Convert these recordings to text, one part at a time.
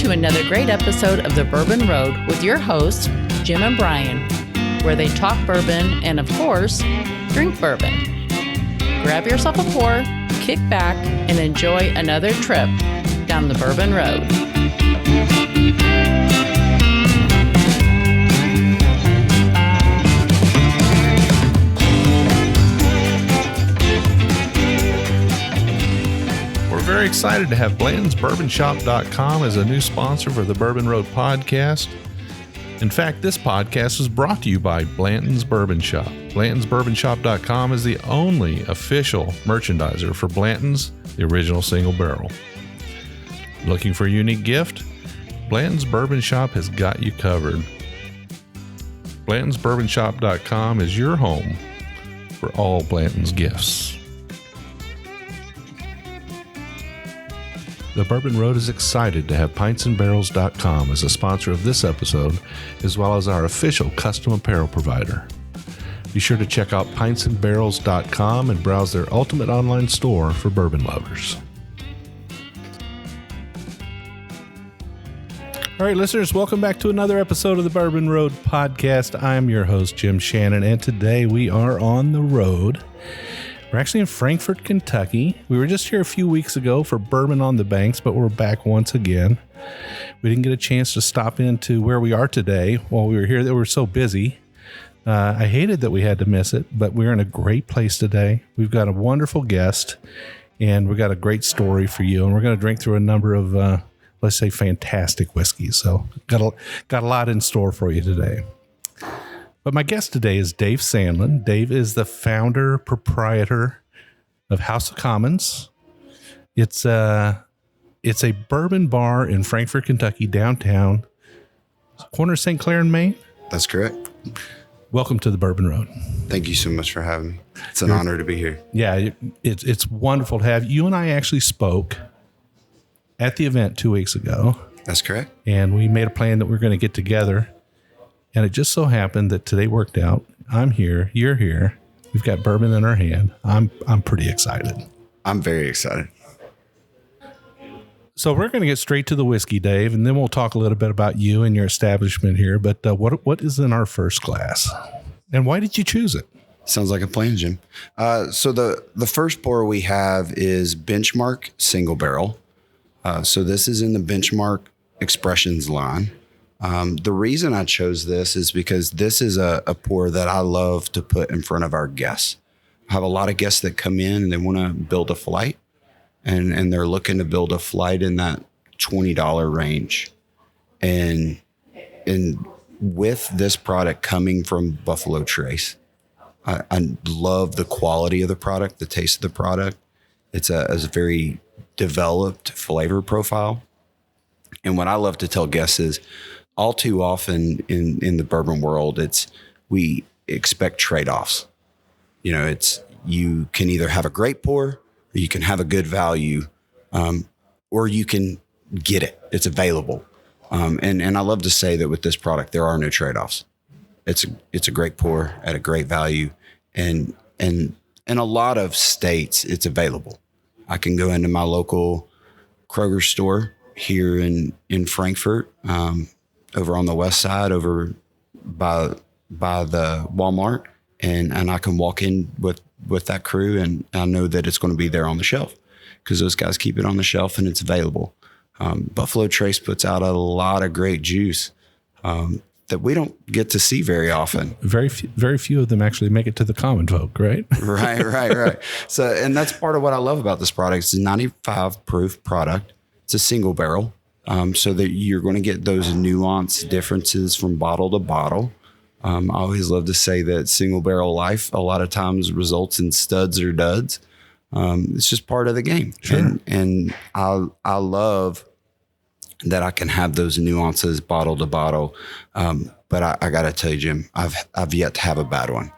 to another great episode of The Bourbon Road with your hosts, Jim and Brian, where they talk bourbon and, of course, drink bourbon. Grab yourself a pour, kick back, and enjoy another trip down the Bourbon Road. Very excited to have Blanton'sBourbonShop.com as a new sponsor for the Bourbon Road podcast. In fact, this podcast is brought to you by Blanton's Bourbon Shop. Blanton'sBourbonShop.com is the only official merchandiser for Blanton's, the original single barrel. Looking for a unique gift? Blanton's Bourbon Shop has got you covered. Blanton'sBourbonShop.com is your home for all Blanton's gifts. The Bourbon Road is excited to have pintsandbarrels.com as a sponsor of this episode, as well as our official custom apparel provider. Be sure to check out pintsandbarrels.com and browse their ultimate online store for bourbon lovers. All right, listeners, welcome back to another episode of the Bourbon Road podcast. I'm your host, Jim Shannon, and today we are on the road. We're actually in Frankfort, Kentucky. We were just here a few weeks ago for Bourbon on the Banks, but we're back once again. We didn't get a chance to stop into where we are today while we were here. That we were so busy. I hated that we had to miss it, but we're in a great place today. We've got a wonderful guest, and we've got a great story for you. And we're going to drink through a number of, let's say, fantastic whiskeys. So got a lot in store for you today. But my guest today is Dave Sandlin. Dave is the founder, proprietor of House of Commons. It's a bourbon bar in Frankfort, Kentucky, downtown, corner of St. Clair and Maine. That's correct. Welcome to the Bourbon Road. Thank you so much for having me. It's an honor to be here. Yeah, it's wonderful to have you. You and I actually spoke at the event 2 weeks ago. That's correct. And we made a plan that we're going to get together. And it just so happened that today worked out. I'm here. You're here. We've got bourbon in our hand. I'm pretty excited. I'm very excited. So we're going to get straight to the whiskey, Dave, and then we'll talk a little bit about you and your establishment here. But what is in our first glass? And why did you choose it? Sounds like a plan, Jim. So the first pour we have is Benchmark Single Barrel. So this is in the Benchmark Expressions line. The reason I chose this is because this is a pour that I love to put in front of our guests. I have a lot of guests that come in and they want to build a flight and they're looking to build a flight in that $20 range. And with this product coming from Buffalo Trace, I love the quality of the product, the taste of the product. It's a very developed flavor profile. And what I love to tell guests is, all too often in the bourbon world, we expect trade-offs. You know, you can either have a great pour, or you can have a good value, or you can get it. It's available. And I love to say that with this product, there are no trade-offs. It's a great pour at a great value, and in a lot of states, it's available. I can go into my local Kroger store here in Frankfort, over on the west side, over by the Walmart, and I can walk in with that crew, and I know that it's going to be there on the shelf because those guys keep it on the shelf and it's available. Buffalo Trace puts out a lot of great juice that we don't get to see very often. Very few of them actually make it to the common folk, right? Right. So, and that's part of what I love about this product. It's a 95 proof product. It's a single barrel. So that you're going to get those nuanced differences from bottle to bottle. I always love to say that single barrel life a lot of times results in studs or duds. It's just part of the game. Sure. And I love that I can have those nuances bottle to bottle. But I got to tell you, Jim, I've yet to have a bad one.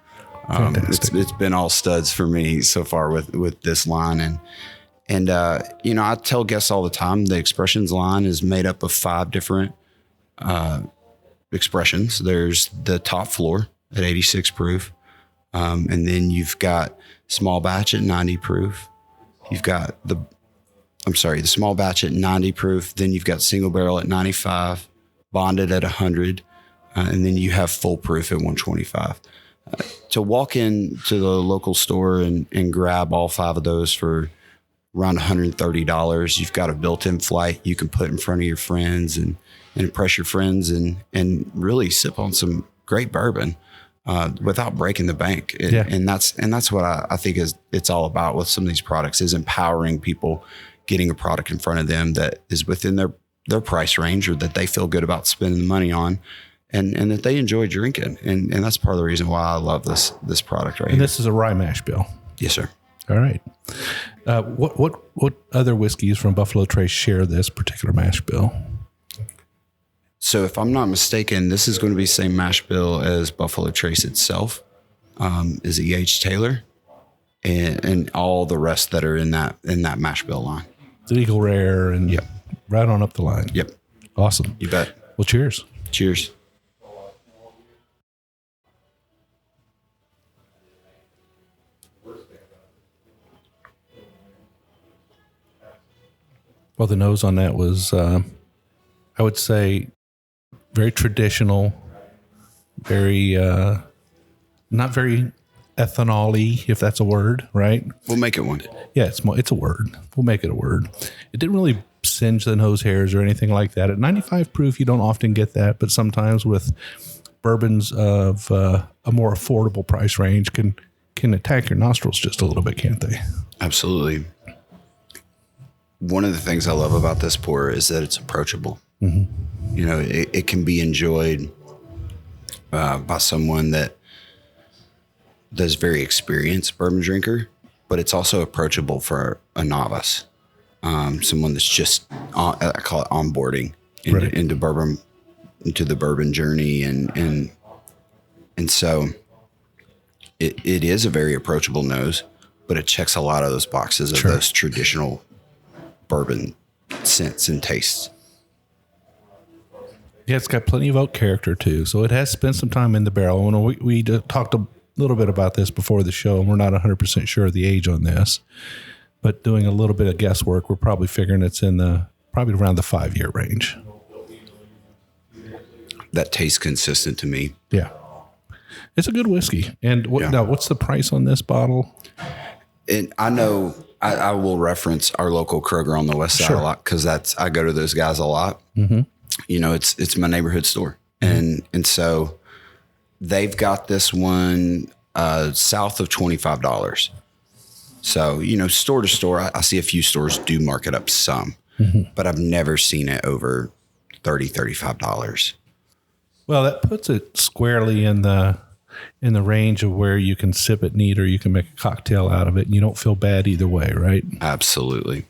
It's been all studs for me so far with this line. And I tell guests all the time, the Expressions line is made up of 5 different expressions. There's the top floor at 86 proof. And then you've got small batch at 90 proof. You've got the the small batch at 90 proof. Then you've got single barrel at 95, bonded at 100, and then you have full proof at 125. To walk into the local store and grab all 5 of those for around $130, you've got a built-in flight you can put in front of your friends and impress your friends and really sip on some great bourbon without breaking the bank. And that's what I think it's all about with some of these products, is empowering people, getting a product in front of them that is within their price range, or that they feel good about spending the money on, and that they enjoy drinking. And that's part of the reason why I love this product right here. And this is a rye mash bill. Yes, sir. All right. What other whiskeys from Buffalo Trace share this particular mash bill? So if I'm not mistaken, this is going to be the same mash bill as Buffalo Trace itself, is E.H. Taylor, and all the rest that are in that mash bill line. The Eagle Rare and Yep. right on up the line. Yep. Awesome. You bet. Well, cheers. Cheers. Well, the nose on that was, I would say, very traditional, very, not very ethanol-y, if that's a word, right? We'll make it one. Yeah, it's a word. We'll make it a word. It didn't really singe the nose hairs or anything like that. At 95 proof, you don't often get that, but sometimes with bourbons of a more affordable price range can attack your nostrils just a little bit, can't they? Absolutely. One of the things I love about this pour is that it's approachable. Mm-hmm. You know, it can be enjoyed by someone that is very experienced bourbon drinker, but it's also approachable for a novice, someone that's just I call it onboarding into bourbon, into the bourbon journey, and so it is a very approachable nose, but it checks a lot of those boxes of those traditional bourbon scents and tastes. Yeah, it's got plenty of oak character too. So it has spent some time in the barrel. And we talked a little bit about this before the show, and we're not 100% sure of the age on this. But doing a little bit of guesswork, we're probably figuring it's in probably around the 5-year range. That tastes consistent to me. Yeah. It's a good whiskey. And now, what's the price on this bottle? And I know I will reference our local Kroger on the west side a lot, because I go to those guys a lot. Mm-hmm. You know, it's my neighborhood store. Mm-hmm. And so they've got this one south of $25. So, you know, store to store, I see a few stores do mark it up some, but I've never seen it over $30, $35. Well, that puts it squarely in the range of where you can sip it neat, or you can make a cocktail out of it, and you don't feel bad either way, right? Absolutely.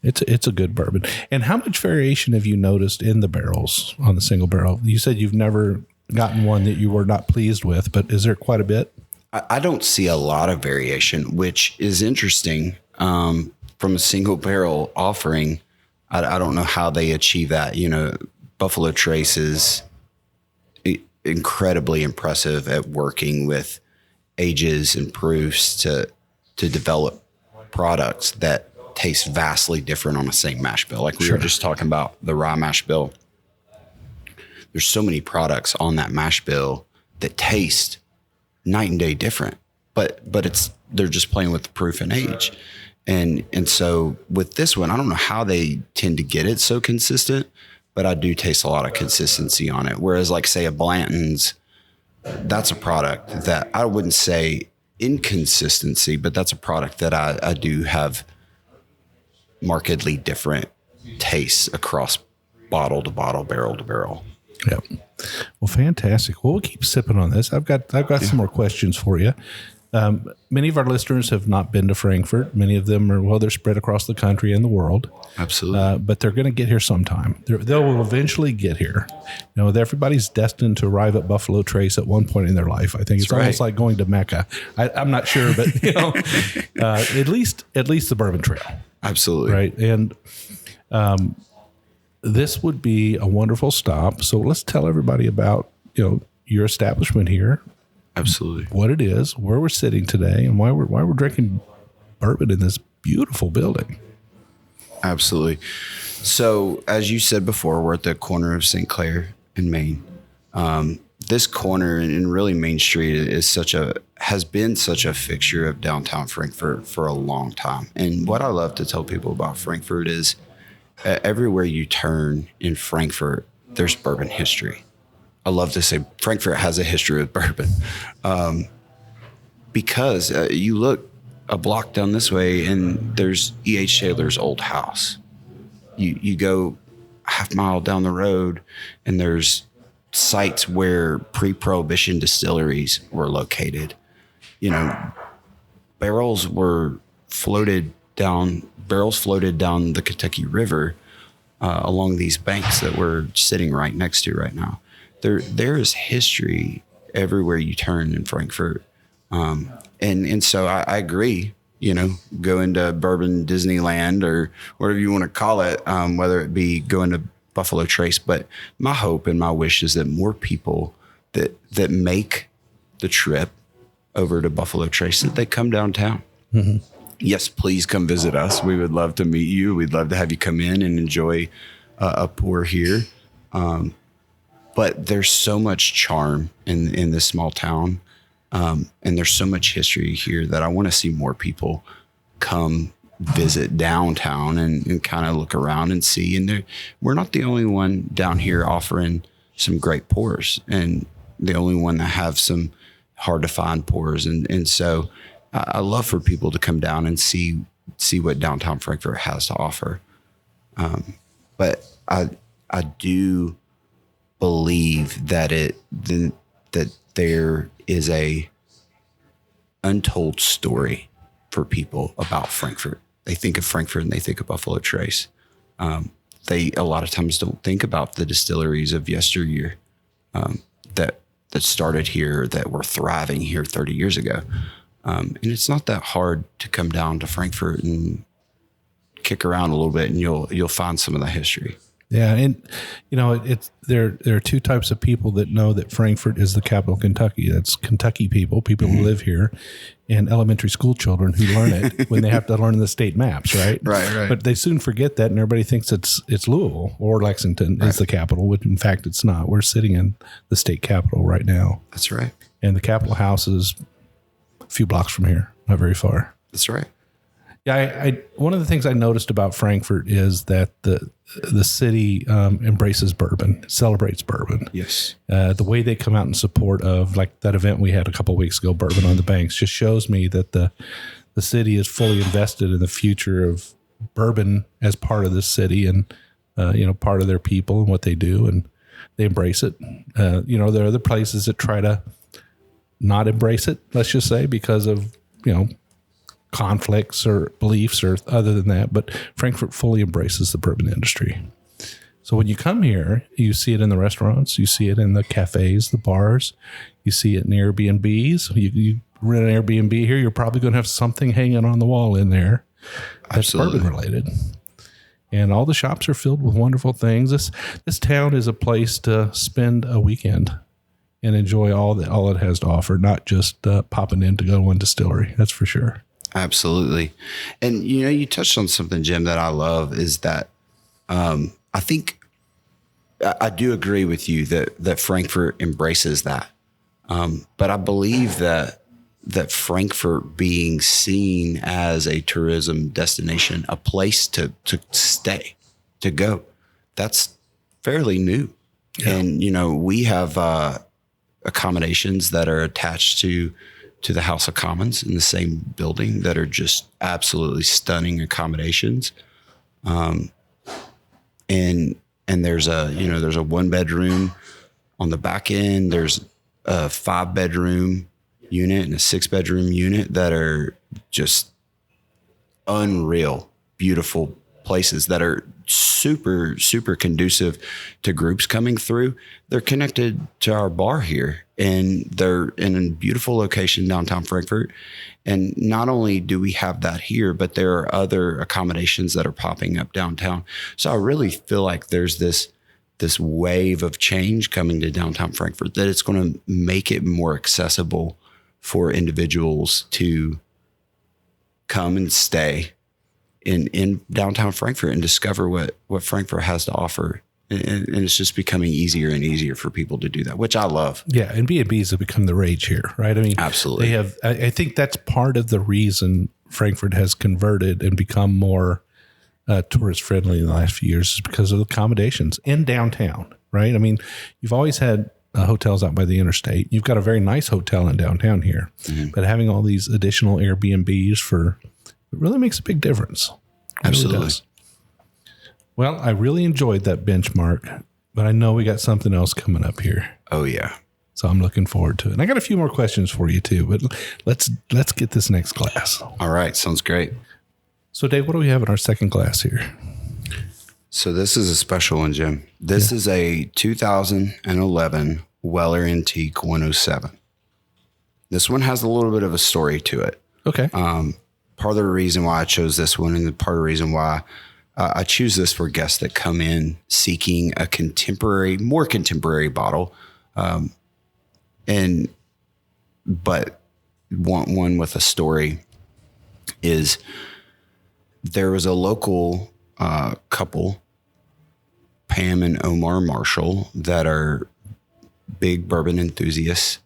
It's a good bourbon. And how much variation have you noticed in the barrels on the single barrel? You said you've never gotten one that you were not pleased with, but is there quite a bit? I don't see a lot of variation, which is interesting. From a single barrel offering, I don't know how they achieve that. You know, Buffalo Trace is incredibly impressive at working with ages and proofs to develop products that taste vastly different on the same mash bill. Like we were just talking about the rye mash bill. There's so many products on that mash bill that taste night and day different, but they're just playing with the proof and age. And so with this one, I don't know how they tend to get it so consistent, but I do taste a lot of consistency on it. Whereas like say a Blanton's, that's a product that I wouldn't say inconsistency, but that's a product that I do have markedly different tastes across bottle to bottle, barrel to barrel. Yep. Well, fantastic. Well, we'll keep sipping on this. I've got some more questions for you. Many of our listeners have not been to Frankfort. Many of them they're spread across the country and the world. Absolutely. But they're going to get here sometime. They will eventually get here. You know, everybody's destined to arrive at Buffalo Trace at one point in their life. I think it's almost like going to Mecca. I'm not sure, but you know, at least the Bourbon Trail. Absolutely. Right. And this would be a wonderful stop. So let's tell everybody about, you know, your establishment here. Absolutely. What it is, where we're sitting today, and why we're drinking bourbon in this beautiful building. Absolutely. So, as you said before, we're at the corner of St. Clair and Main. This corner and really Main Street has been such a fixture of downtown Frankfort for a long time. And what I love to tell people about Frankfort is everywhere you turn in Frankfort, there's bourbon history. I love to say Frankfort has a history with bourbon, because you look a block down this way and there's E.H. Taylor's old house. You go half mile down the road and there's sites where pre-prohibition distilleries were located. Barrels floated down the Kentucky River along these banks that we're sitting right next to right now. There is history everywhere you turn in Frankfort. And so I agree, going to Bourbon Disneyland or whatever you want to call it, whether it be going to Buffalo Trace. But my hope and my wish is that more people that make the trip over to Buffalo Trace, that they come downtown. Mm-hmm. Yes, please come visit us. We would love to meet you. We'd love to have you come in and enjoy a pour here. But there's so much charm in this small town. And there's so much history here that I want to see more people come visit downtown and kind of look around and see. And we're not the only one down here offering some great pours, and the only one that have some hard to find pours. And so I love for people to come down and see what downtown Frankfort has to offer. But I do believe that that there is a untold story for people about Frankfort. They think of Frankfort and they think of Buffalo Trace. They a lot of times don't think about the distilleries of yesteryear that started here, that were thriving here 30 years ago. And it's not that hard to come down to Frankfort and kick around a little bit, and you'll find some of the history. Yeah, and there are two types of people that know that Frankfort is the capital of Kentucky. That's Kentucky people who live here, and elementary school children who learn it when they have to learn the state maps, right? Right. But they soon forget that, and everybody thinks it's Louisville or Lexington is the capital, which in fact it's not. We're sitting in the state capital right now. That's right. And the Capitol House is a few blocks from here, not very far. That's right. Yeah, one of the things I noticed about Frankfort is that the city embraces bourbon, celebrates bourbon. Yes. The way they come out in support of, like that event we had a couple of weeks ago, Bourbon on the Banks, just shows me that the city is fully invested in the future of bourbon as part of this city and, part of their people and what they do, and they embrace it. There are other places that try to not embrace it, let's just say, because of, conflicts or beliefs or other than that, but Frankfort fully embraces the bourbon industry. So when you come here, you see it in the restaurants, you see it in the cafes, the bars, you see it in Airbnbs. You rent an Airbnb here, you're probably going to have something hanging on the wall in there that's bourbon related. And all the shops are filled with wonderful things. This town is a place to spend a weekend and enjoy all it has to offer, not just popping in to go to one distillery. That's for sure. Absolutely. And, you touched on something, Jim, that I love is that I think I do agree with you that Frankfort embraces that. But I believe that Frankfort being seen as a tourism destination, a place to stay, to go, that's fairly new. Yeah. And, we have accommodations that are attached to the House of Commons in the same building that are just absolutely stunning accommodations. And there's a 1 bedroom on the back end. There's a 5 bedroom unit and a 6 bedroom unit that are just unreal, beautiful places that are super, super conducive to groups coming through. They're connected to our bar here, and they're in a beautiful location downtown Frankfort. And not only do we have that here, but there are other accommodations that are popping up downtown. So I really feel like there's this wave of change coming to downtown Frankfort, that it's going to make it more accessible for individuals to come and stay in downtown Frankfort and discover what Frankfort has to offer. And it's just becoming easier and easier for people to do that, which I love. Yeah, and B&Bs have become the rage here, right? I mean, absolutely. They have. I think that's part of the reason Frankfort has converted and become more tourist friendly in the last few years is because of the accommodations in downtown, right? I mean, you've always had hotels out by the interstate. You've got a very nice hotel in downtown here, but having all these additional Airbnbs it really makes a big difference. Absolutely. Really does. Well, I really enjoyed that benchmark, but I know we got something else coming up here. Oh yeah. So I'm looking forward to it. And I got a few more questions for you too, but let's get this next glass. All right. Sounds great. So Dave, what do we have in our second glass here? So this is a special one, Jim. This is a 2011 Weller Antique 107. This one has a little bit of a story to it. Okay. Part of the reason why I chose this one and part of the reason why I choose this for guests that come in seeking a more contemporary bottle, but want one with a story. Is there was a local couple, Pam and Omar Marshall, that are big bourbon enthusiasts.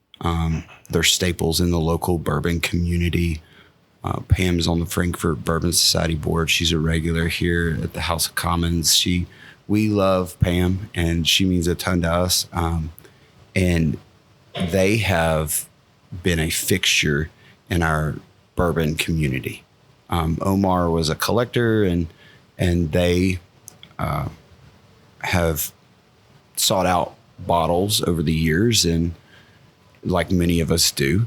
They're staples in the local bourbon community. Pam's on the Frankfort Bourbon Society board. She's a regular here at the House of Commons. We love Pam, and she means a ton to us. And they have been a fixture in our bourbon community. Omar was a collector, and they have sought out bottles over the years, and like many of us do.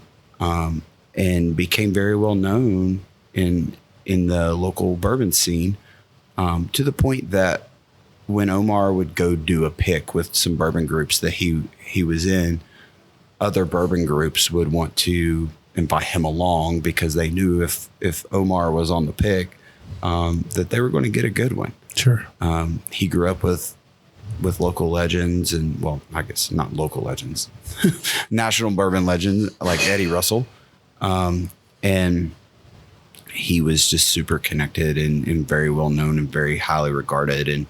And became very well known in the local bourbon scene, to the point that when Omar would go do a pick with some bourbon groups that he was in, other bourbon groups would want to invite him along because they knew if Omar was on the pick, that they were going to get a good one. Sure. He grew up with local legends, and well, I guess not local legends, national bourbon legends like Eddie Russell. And he was just super connected and very well known and very highly regarded and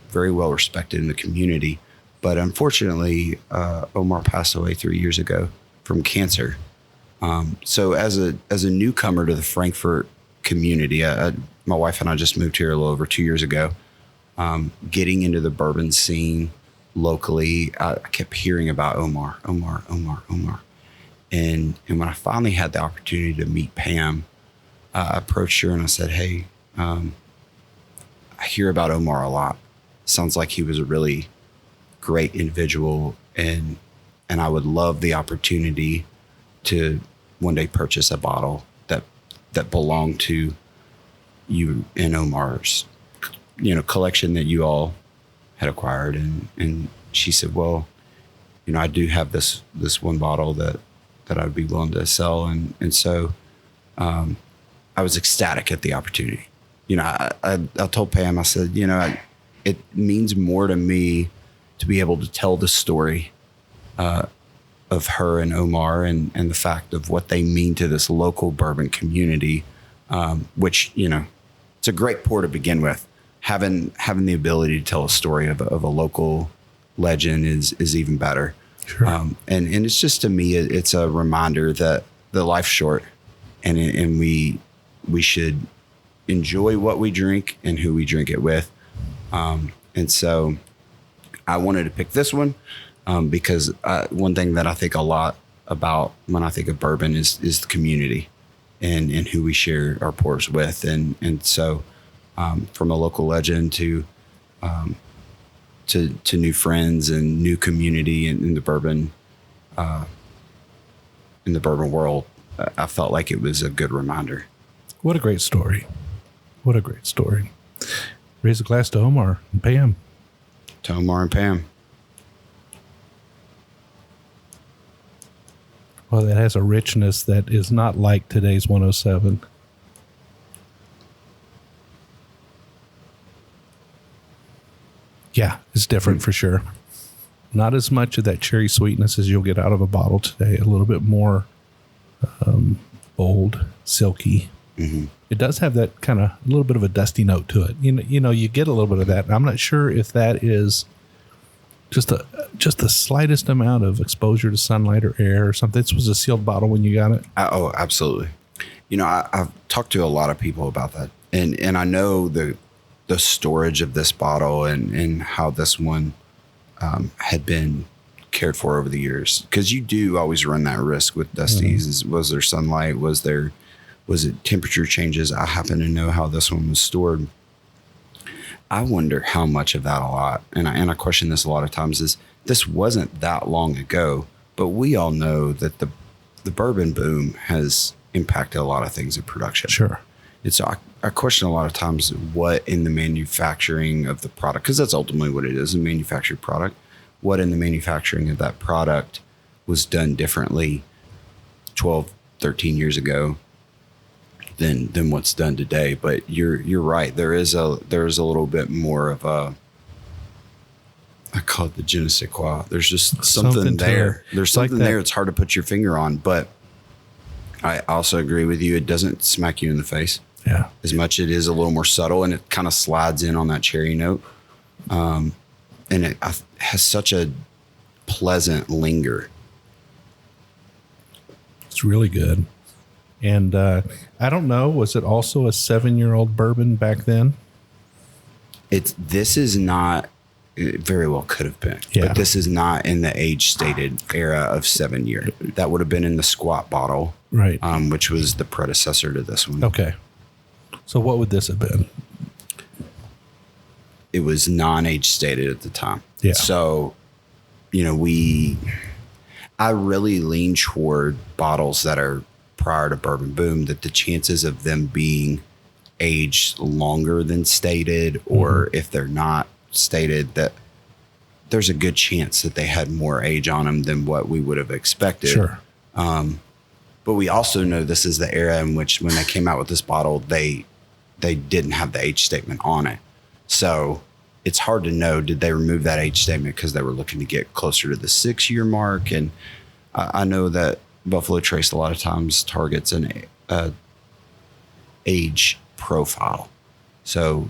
very well respected in the community. But unfortunately, Omar passed away 3 years ago from cancer. So as a newcomer to the Frankfort community, my wife and I just moved here a little over 2 years ago. Getting into the bourbon scene locally, I kept hearing about Omar. And when I finally had the opportunity to meet Pam, I approached her and I said, "Hey, I hear about Omar a lot. Sounds like he was a really great individual, and I would love the opportunity to one day purchase a bottle that belonged to you and Omar's, collection that you all had acquired." And she said, "Well, I do have this one bottle that I'd be willing to sell." And so I was ecstatic at the opportunity. I told Pam, I said, it means more to me to be able to tell the story of her and Omar and the fact of what they mean to this local bourbon community, which, it's a great pour to begin with. Having the ability to tell a story of a local legend is even better. Sure. And it's just, to me, it's a reminder that the life's short, and we should enjoy what we drink and who we drink it with. And so I wanted to pick this one because one thing that I think a lot about when I think of bourbon is the community and who we share our pours with. And so from a local legend to new friends and new community in the bourbon world, I felt like it was a good reminder. What a great story. What a great story. Raise a glass to Omar and Pam. To Omar and Pam. Well, that has a richness that is not like today's 107. Yeah, it's different for sure. Not as much of that cherry sweetness as you'll get out of a bottle today. A little bit more bold, silky. Mm-hmm. it does have that kind of a little bit of a dusty note to it. You get a little bit of that. I'm not sure if that is just the slightest amount of exposure to sunlight or air or something. This was a sealed bottle when you got it. Oh, absolutely. I've talked to a lot of people about that, and I know the storage of this bottle and how this one had been cared for over the years, because you do always run that risk with dusties. Was there sunlight? Was it temperature changes? I happen to know how this one was stored. I wonder how much of that a lot, and I question this a lot of times, is this wasn't that long ago, but we all know that the bourbon boom has impacted a lot of things in production. Sure. And so I question a lot of times what in the manufacturing of the product, because that's ultimately what it is, a manufactured product, what in the manufacturing of that product was done differently 12, 13 years ago than what's done today. But you're right. There is a little bit more of a, I call it the je ne sais quoi. There's just something there. There's something there. It's hard to put your finger on, but I also agree with you. It doesn't smack you in the face. Yeah. As much it is a little more subtle, and it kind of slides in on that cherry note. And it has such a pleasant linger. It's really good. And I don't know, was it also a 7-year-old bourbon back then? This is not, it very well could have been, but this is not in the age stated era of 7 year. That would have been in the squat bottle, right? Which was the predecessor to this one. Okay. So what would this have been? It was non-age stated at the time. Yeah. So, I really lean toward bottles that are prior to bourbon boom, that the chances of them being aged longer than stated, or if they're not stated, that there's a good chance that they had more age on them than what we would have expected. Sure. But we also know this is the era in which, when they came out with this bottle, they didn't have the age statement on it. So it's hard to know, did they remove that age statement because they were looking to get closer to the 6-year mark? And I know that Buffalo Trace a lot of times targets an age profile. So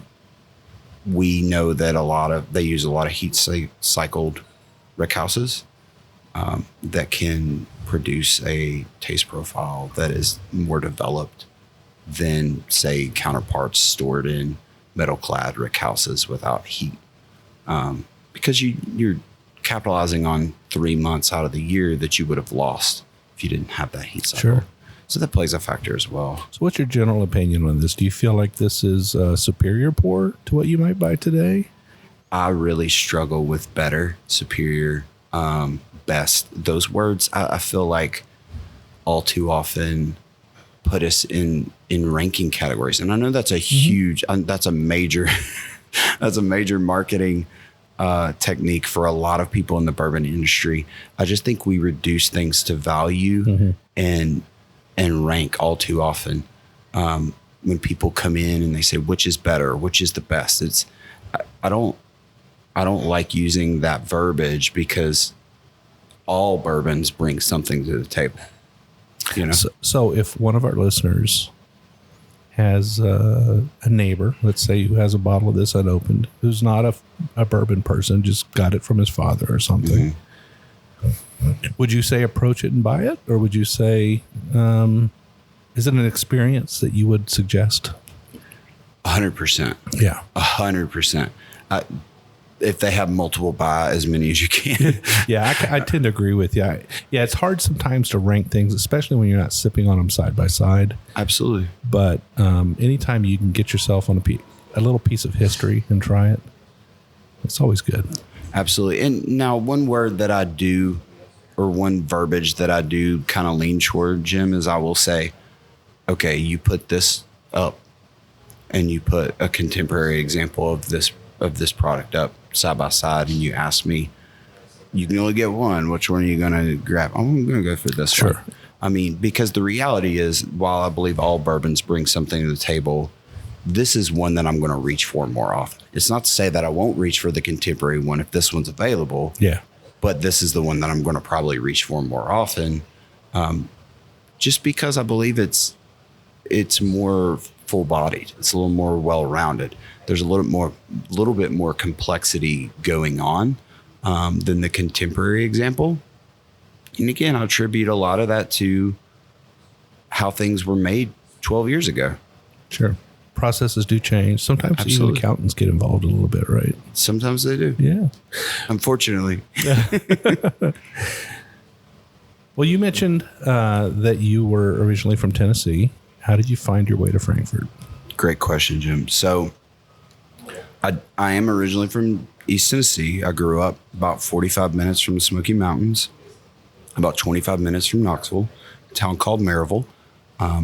we know that they use a lot of heat cycled rick houses that can produce a taste profile that is more developed than, say, counterparts stored in metal clad rick houses without heat, because you're capitalizing on 3 months out of the year that you would have lost if you didn't have that heat cycle. Sure. So that plays a factor as well. So what's your general opinion on this? Do you feel like this is superior pour to what you might buy today? I really struggle with better, superior, best. Those words, I feel like all too often put us in ranking categories. And I know that's a huge, that's a major marketing technique for a lot of people in the bourbon industry. I just think we reduce things to value and rank all too often. When people come in and they say, which is better, which is the best, I don't like using that verbiage, because all bourbons bring something to the table. So if one of our listeners has a neighbor, let's say, who has a bottle of this unopened, who's not a bourbon person, just got it from his father or something, would you say approach it and buy it? Or would you say, is it an experience that you would suggest? 100%. Yeah. 100%. If they have multiple, buy as many as you can. Yeah, I tend to agree with you. It's hard sometimes to rank things, especially when you're not sipping on them side by side. Absolutely. But anytime you can get yourself on a little piece of history and try it, it's always good. Absolutely. And now one word that I do, or one verbiage that I do kind of lean toward, Jim, is I will say, okay, you put this up and you put a contemporary example of this product up side by side, and you ask me, you can only get one, which one are you going to grab? I'm going to go for this one. I mean, because the reality is, while I believe all bourbons bring something to the table, this is one that I'm going to reach for more often. It's not to say that I won't reach for the contemporary one if this one's available. Yeah. But this is the one that I'm going to probably reach for more often, just because I believe it's it's more full bodied. It's a little more well rounded. There's a little bit more complexity going on than the contemporary example. And again, I attribute a lot of that to how things were made 12 years ago. Sure. Processes do change. Sometimes Absolutely. even accountants get involved a little bit, right? Sometimes they do. Yeah. Unfortunately. Well, you mentioned that you were originally from Tennessee. How did you find your way to Frankfort? Great question, Jim. So I am originally from East Tennessee. I grew up about 45 minutes from the Smoky Mountains, about 25 minutes from Knoxville, a town called Maryville.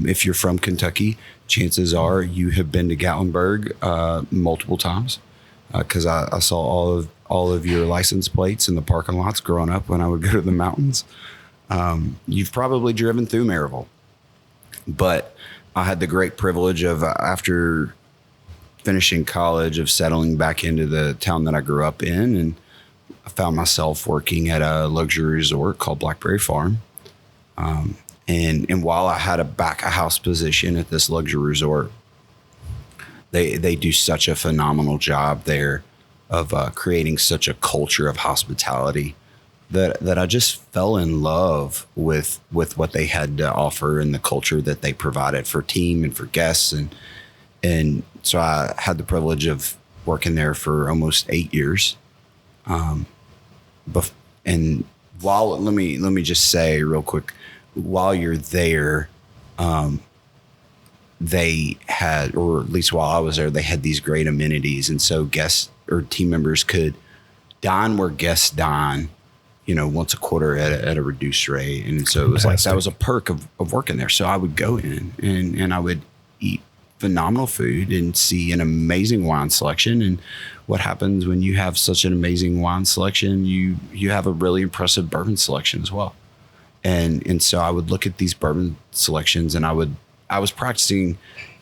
If you're from Kentucky, chances are you have been to Gatlinburg multiple times because I saw all of your license plates in the parking lots growing up when I would go to the mountains. You've probably driven through Maryville, but I had the great privilege of after finishing college of settling back into the town that I grew up in, and I found myself working at a luxury resort called Blackberry Farm. And while I had a back of house position at this luxury resort, they do such a phenomenal job there of creating such a culture of hospitality that I just fell in love with what they had to offer and the culture that they provided for team and for guests. And so I had the privilege of working there for almost 8 years. And while, let me just say real quick, while you're there, they had, or at least while I was there, they had these great amenities. And so guests or team members could dine where guests dine, once a quarter at a reduced rate. And so it was like, that was a perk of working there. So I would go in and I would eat phenomenal food and see an amazing wine selection. And what happens when you have such an amazing wine selection, you have a really impressive bourbon selection as well. And so I would look at these bourbon selections, and I was practicing,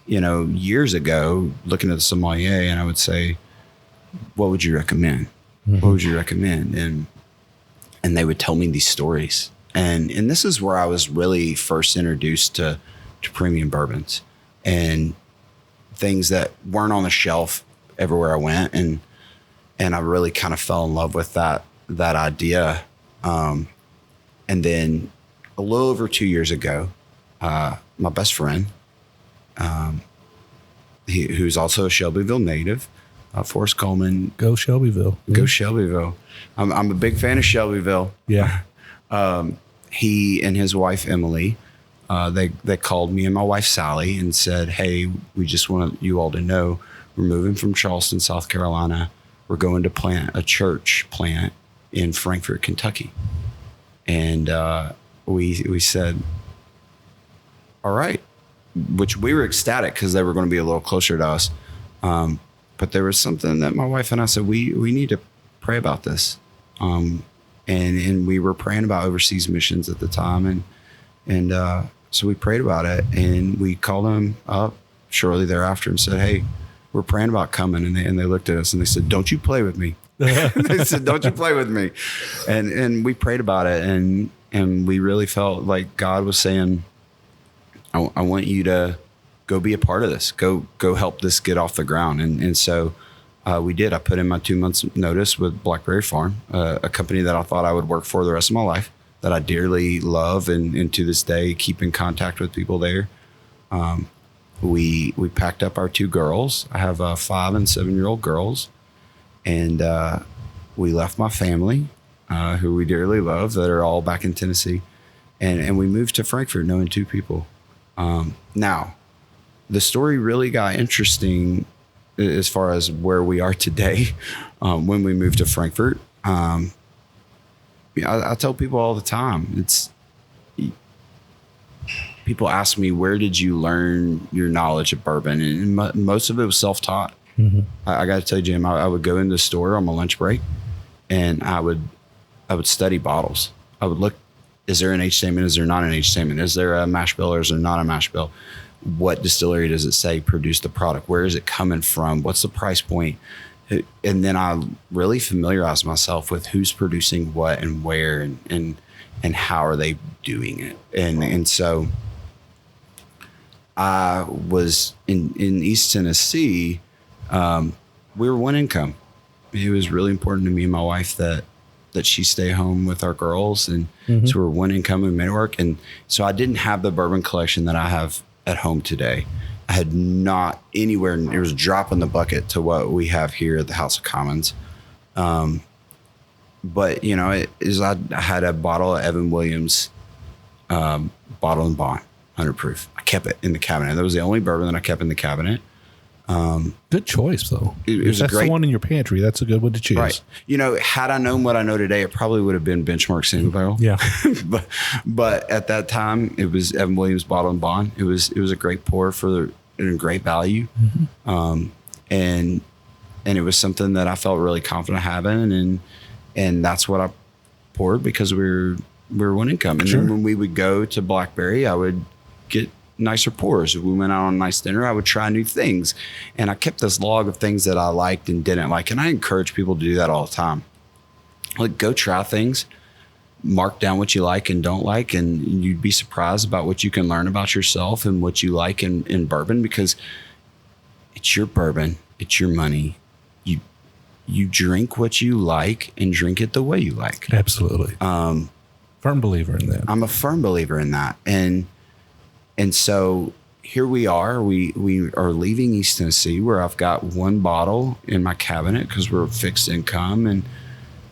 years ago, looking at the sommelier, and I would say, what would you recommend? Mm-hmm. What would you recommend? And they would tell me these stories. And this is where I was really first introduced to premium bourbons and things that weren't on the shelf everywhere I went. And I really kind of fell in love with that idea. And then a little over 2 years ago, my best friend, who's also a Shelbyville native, Forrest Coleman. Go Shelbyville. Go Shelbyville. I'm a big fan of Shelbyville. Yeah. He and his wife, Emily, they called me and my wife, Sally, and said, hey, we just want you all to know we're moving from Charleston, South Carolina. We're going to plant a church plant in Frankfort, Kentucky. And we said, all right, which we were ecstatic because they were going to be a little closer to us. But there was something that my wife and I said, we need to pray about this. And we were praying about overseas missions at the time. And so we prayed about it, and we called them up shortly thereafter and said, hey, we're praying about coming. And they looked at us and they said, don't you play with me. They said, don't you play with me. And we prayed about it, and we really felt like God was saying, I want you to go be a part of this, go help this get off the ground. And so we did. I put in my 2 months notice with Blackberry Farm, a company that I thought I would work for the rest of my life, that I dearly love, and to this day keep in contact with people there. We packed up our 2 girls. I have 5 and 7-year-old girls. And we left my family, who we dearly love, that are all back in Tennessee. And we moved to Frankfort knowing 2 people. Now, the story really got interesting as far as where we are today when we moved to Frankfort. I tell people all the time, people ask me, where did you learn your knowledge of bourbon? And most of it was self-taught. Mm-hmm. I got to tell you, Jim, I would go in the store on my lunch break, and I would study bottles. I would look, is there an age statement? Is there not an age statement? Is there a mash bill or is there not a mash bill? What distillery does it say produced the product? Where is it coming from? What's the price point? And then I really familiarize myself with who's producing what and where and how are they doing it. And so I was in East Tennessee, we were one income. It was really important to me and my wife that she stay home with our girls. And so we were one income and made it work. And so I didn't have the bourbon collection that I have at home today. I had not anywhere. It was a drop in the bucket to what we have here at the House of Commons. But you know, I had a bottle of Evan Williams, bottle and bond, 100 proof. I kept it in the cabinet. That was the only bourbon that I kept in the cabinet. Good choice, though. It was that's great, the one in your pantry. That's a good one to choose. Right. You know, had I known what I know today, it probably would have been Benchmark Single Barrel. Yeah. but at that time, it was Evan Williams Bottle and Bond. It was a great pour and a great value. And it was something that I felt really confident having, and that's what I poured because we were one income. And then when we would go to Blackberry, I would get nicer pours. If we went out on a nice dinner, I would try new things. And I kept this log of things that I liked and didn't like. And I encourage people to do that all the time. Like, go try things, mark down what you like and don't like, and you'd be surprised about what you can learn about yourself and what you like in bourbon, because it's your bourbon, it's your money. You drink what you like and drink it the way you like. Absolutely. Firm believer in that. I'm a firm believer in that. And so here we are. We are leaving East Tennessee, where I've got one bottle in my cabinet because we're fixed income, and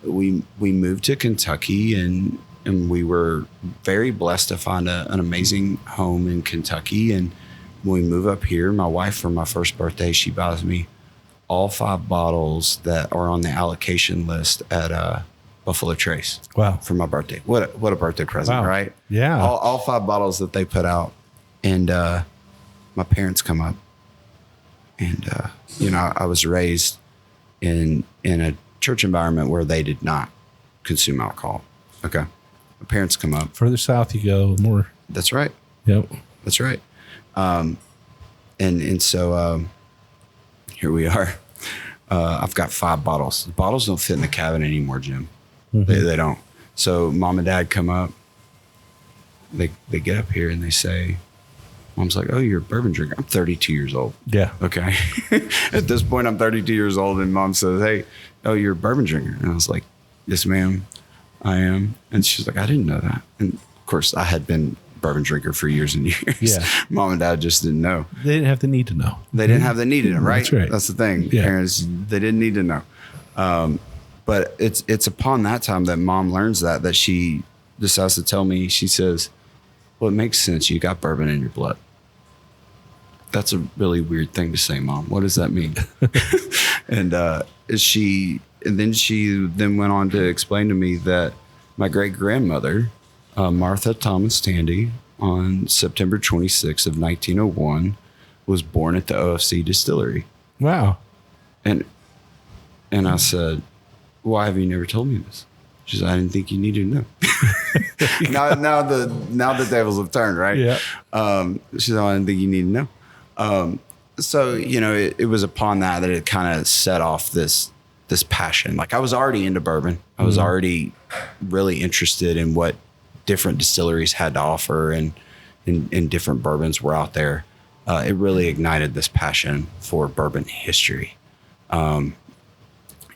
we moved to Kentucky, and we were very blessed to find an amazing home in Kentucky. And when we move up here, my wife, for my first birthday, she buys me all 5 bottles that are on the allocation list at Buffalo Trace. Wow. For my birthday. What a birthday present, Wow. right? Yeah. All 5 bottles that they put out. And my parents come up, and you know, I was raised in a church environment where they did not consume alcohol. Okay. My parents come up. Further south you go, more. That's right. Yep. That's right. And so here we are. I've got 5 bottles. The bottles don't fit in the cabinet anymore, Jim. They don't. So mom and dad come up. They get up here and they say, Mom's like, "Oh, you're a bourbon drinker." I'm 32 years old. Yeah. Okay. At this point, I'm 32 years old, and Mom says, "Hey, oh, you're a bourbon drinker." And I was like, "Yes, ma'am, I am." And she's like, "I didn't know that." And of course, I had been a bourbon drinker for years and years. Yeah. Mom and dad just didn't know. They didn't have the need to know. They didn't have the need to know, right? That's right. That's the thing. Yeah. Parents, they didn't need to know. But it's upon that time that Mom learns that she decides to tell me. She says, "Well, it makes sense. You got bourbon in your blood." That's a really weird thing to say, Mom. What does that mean? And then she went on to explain to me that my great grandmother, Martha Thomas Tandy, on September 26th of 1901, was born at the OFC distillery. Wow. And I said, "Why have you never told me this?" She said, "I didn't think you needed to know." now the tables have turned, right? Yeah. She said, "I didn't think you needed to know." So, you know, it was upon that it kind of set off this passion. Like, I was already into bourbon. I was already really interested in what different distilleries had to offer and different bourbons were out there. It really ignited this passion for bourbon history. And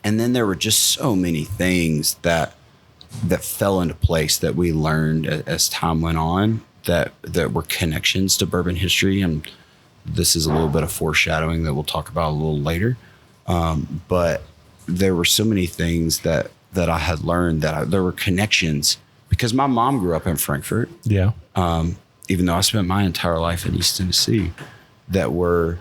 then there were just so many things that fell into place that we learned as time went on that were connections to bourbon history. And this is a little bit of foreshadowing that we'll talk about a little later. But there were so many things that I had learned there were connections, because my mom grew up in Frankfort. Yeah. Even though I spent my entire life in East Tennessee, that were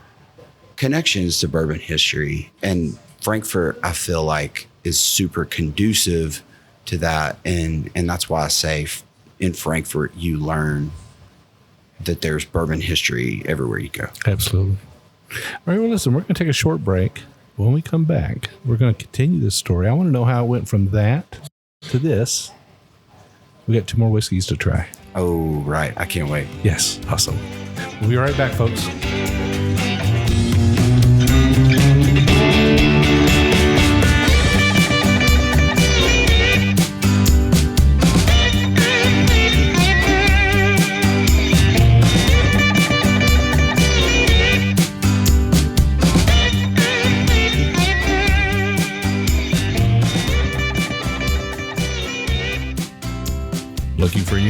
connections to bourbon history. And Frankfort, I feel like, is super conducive to that. And that's why I say in Frankfort, you learn that there's bourbon history everywhere you go. Absolutely. All right, well, listen, we're going to take a short break. When we come back, we're going to continue this story. I want to know how it went from that to this. We got 2 more whiskeys to try. Oh, right. I can't wait. Yes. Awesome. We'll be right back, folks.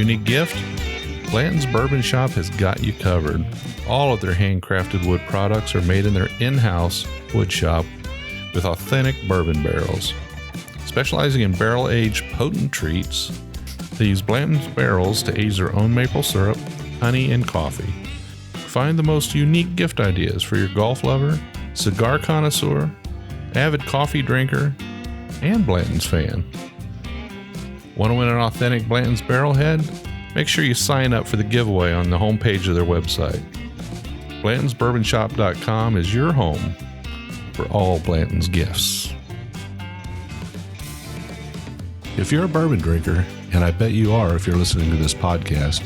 unique gift? Blanton's Bourbon Shop has got you covered. All of their handcrafted wood products are made in their in-house wood shop with authentic bourbon barrels. Specializing in barrel-aged potent treats, they use Blanton's barrels to age their own maple syrup, honey, and coffee. Find the most unique gift ideas for your golf lover, cigar connoisseur, avid coffee drinker, and Blanton's fan. Want to win an authentic Blanton's Barrelhead? Make sure you sign up for the giveaway on the homepage of their website. BlantonsBourbonShop.com is your home for all Blanton's gifts. If you're a bourbon drinker, and I bet you are if you're listening to this podcast,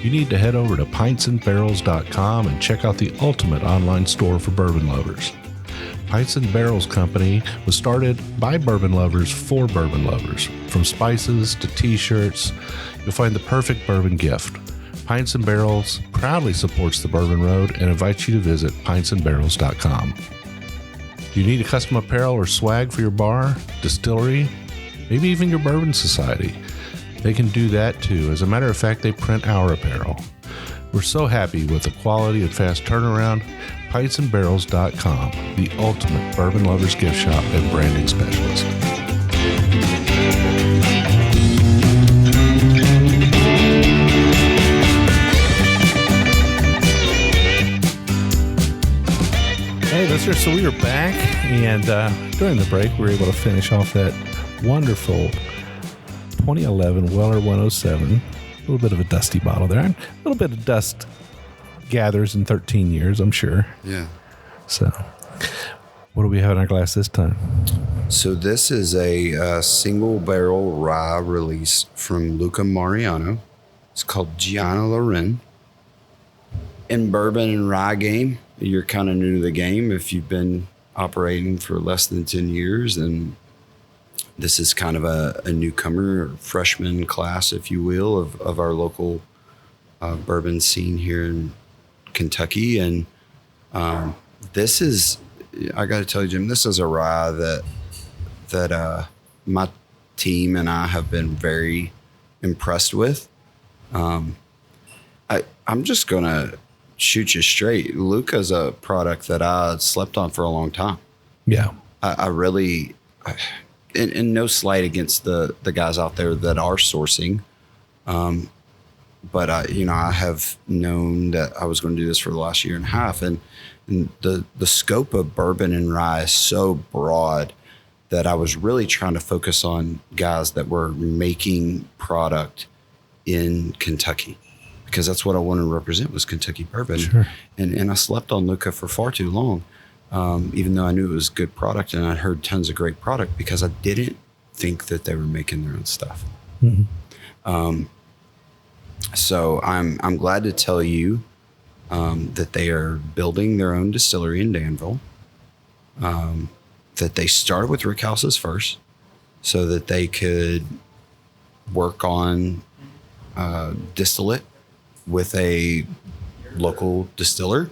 you need to head over to pintsandbarrels.com and check out the ultimate online store for bourbon lovers. Pints and Barrels Company was started by bourbon lovers for bourbon lovers. From spices to t-shirts, you'll find the perfect bourbon gift. Pints and Barrels proudly supports the Bourbon Road and invites you to visit pintsandbarrels.com. Do you need a custom apparel or swag for your bar, distillery, maybe even your bourbon society? They can do that too. As a matter of fact, they print our apparel. We're so happy with the quality and fast turnaround. Pintsandbarrels.com, the ultimate bourbon lovers gift shop and branding specialist. Hey, listeners, so we are back, and during the break, we were able to finish off that wonderful 2011 Weller 107. A little bit of a dusty bottle there. A little bit of dust gathers in 13 years, I'm sure. Yeah. So, what do we have in our glass this time? So this is a single barrel rye release from Luca Mariano. It's called Gianna Loren. In bourbon and rye game, you're kind of new to the game. If you've been operating for less than 10 years, then this is kind of a newcomer, freshman class, if you will, of our local bourbon scene here in Kentucky. And this is, I got to tell you, Jim, this is a rye that my team and I have been very impressed with. I'm just going to shoot you straight. Luca's a product that I slept on for a long time. Yeah. I really, and no slight against the guys out there that are sourcing. But I have known that I was going to do this for the last year and a half, and the scope of bourbon and rye is so broad that I was really trying to focus on guys that were making product in Kentucky, because that's what I wanted to represent was Kentucky bourbon. Sure. And I slept on Luca for far too long, even though I knew it was good product and I'd heard tons of great product, because I didn't think that they were making their own stuff. Mm-hmm. So I'm glad to tell you that they are building their own distillery in Danville, that they started with rick houses first so that they could work on distillate with a local distiller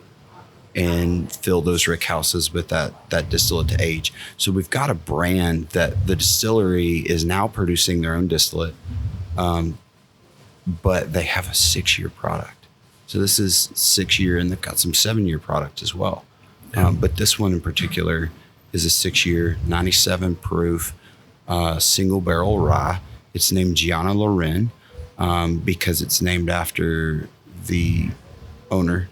and fill those rick houses with that distillate to age. So we've got a brand that the distillery is now producing their own distillate, but they have a 6-year product. So this is 6-year, and they've got some 7-year product as well. Yeah. But this one in particular is a 6-year, 97 proof, single barrel rye. It's named Gianna Loren because it's named after the owner,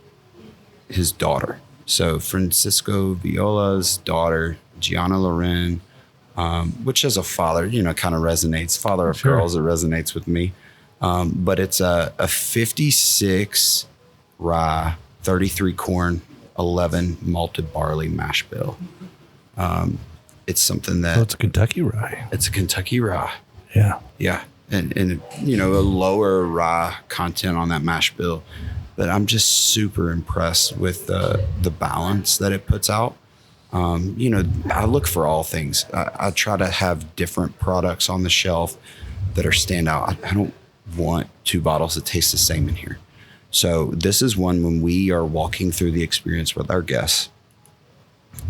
his daughter. So Francisco Viola's daughter, Gianna Loren, which as a father, kind of resonates. Father of girls, it resonates with me. But it's a 56 rye, 33 corn, 11 malted barley mash bill. It's something that... So it's a Kentucky rye. It's a Kentucky rye. Yeah. Yeah. And a lower rye content on that mash bill. But I'm just super impressed with the balance that it puts out. I look for all things. I try to have different products on the shelf that are standout. I don't want 2 bottles that taste the same in here. So this is one when we are walking through the experience with our guests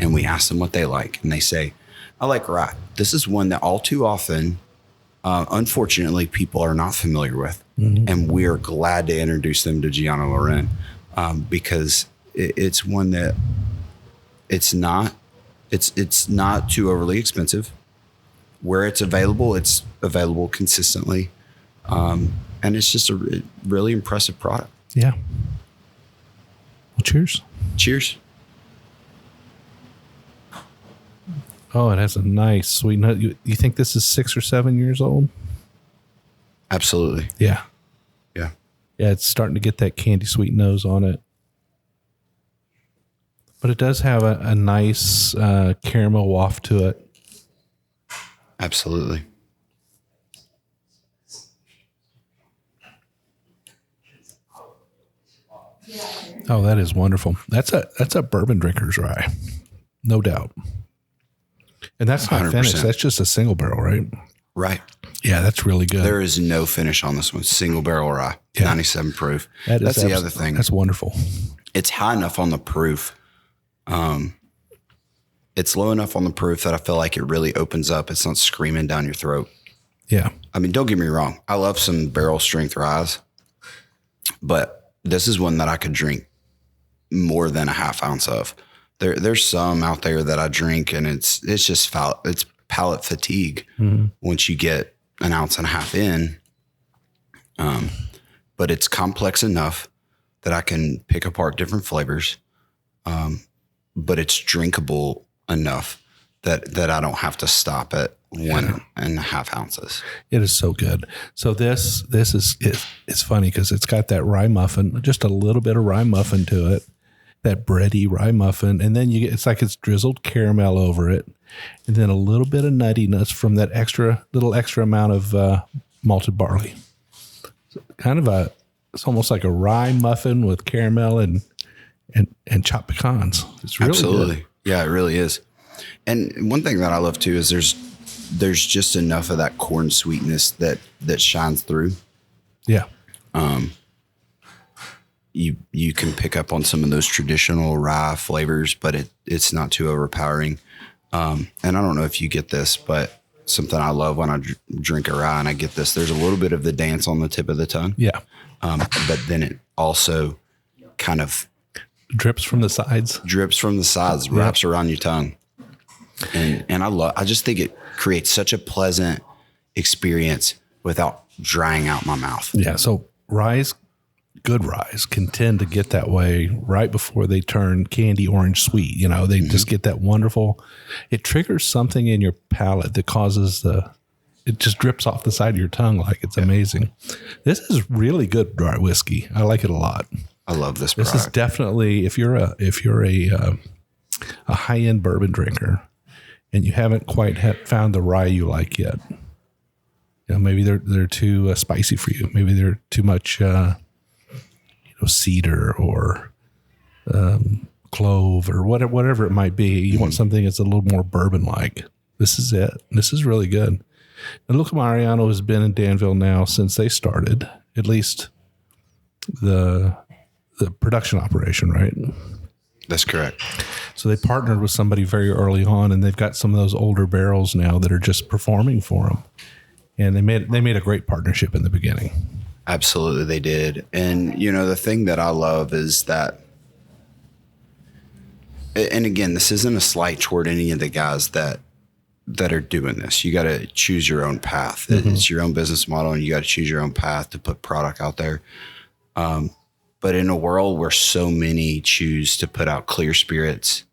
and we ask them what they like, and they say, I like rye. This is one that all too often, unfortunately, people are not familiar with. And we're glad to introduce them to Gianna Loren because it's one that it's not too overly expensive. Where it's available consistently. And it's just a really impressive product. Yeah. Well, cheers. Cheers. Oh, it has a nice sweet note. You think this is 6 or 7 years old? Absolutely. Yeah. Yeah. Yeah, it's starting to get that candy sweet nose on it. But it does have a nice caramel waft to it. Absolutely. Oh, that is wonderful. That's a bourbon drinker's rye, no doubt. And that's not 100%. finished. That's just a single barrel, right? Right. Yeah, that's really good. There is no finish on this one. Single barrel rye, 97 proof. That's the other thing. That's wonderful. It's high enough on the proof. It's low enough on the proof that I feel like it really opens up. It's not screaming down your throat. Yeah. I mean, don't get me wrong. I love some barrel strength ryes, but this is one that I could drink more than a half ounce of. There's some out there that I drink and it's just it's palate fatigue once you get an ounce and a half in. But it's complex enough that I can pick apart different flavors. But it's drinkable enough that I don't have to stop at 1.5 ounces. It is so good. So this is it's funny because it's got that rye muffin, just a little bit of rye muffin to it, that bready rye muffin, and then it's like it's drizzled caramel over it, and then a little bit of nuttiness from that extra amount of malted barley. Kind of it's almost like a rye muffin with caramel and chopped pecans. It's really Absolutely. good. Yeah, it really is. And one thing that I love too is there's just enough of that corn sweetness that shines through. Yeah. You can pick up on some of those traditional rye flavors, but it's not too overpowering. And I don't know if you get this, but something I love when I drink a rye and I get this, there's a little bit of the dance on the tip of the tongue. Yeah. But then it also kind of drips from the sides, wraps around your tongue. And I just think it creates such a pleasant experience without drying out my mouth. Yeah. So good ryes can tend to get that way right before they turn candy orange sweet. They just get that wonderful, it triggers something in your palate that causes it just drips off the side of your tongue. Like it's amazing. This is really good dry whiskey. I like it a lot. I love this product. This is definitely, if you're a high-end bourbon drinker and you haven't quite found the rye you like yet, maybe they're too spicy for you. Maybe they're too much, cedar or clove or whatever it might be. You want something that's a little more bourbon-like. This is it. This is really good. And Luca Mariano has been in Danville now since they started, at least the production operation, right? That's correct. So they partnered with somebody very early on, and they've got some of those older barrels now that are just performing for them. And they made a great partnership in the beginning. Absolutely, they did. And the thing that I love is that, and again, this isn't a slight toward any of the guys that are doing this. You got to choose your own path. Mm-hmm. It's your own business model, and you got to choose your own path to put product out there. But in a world where so many choose to put out clear spirits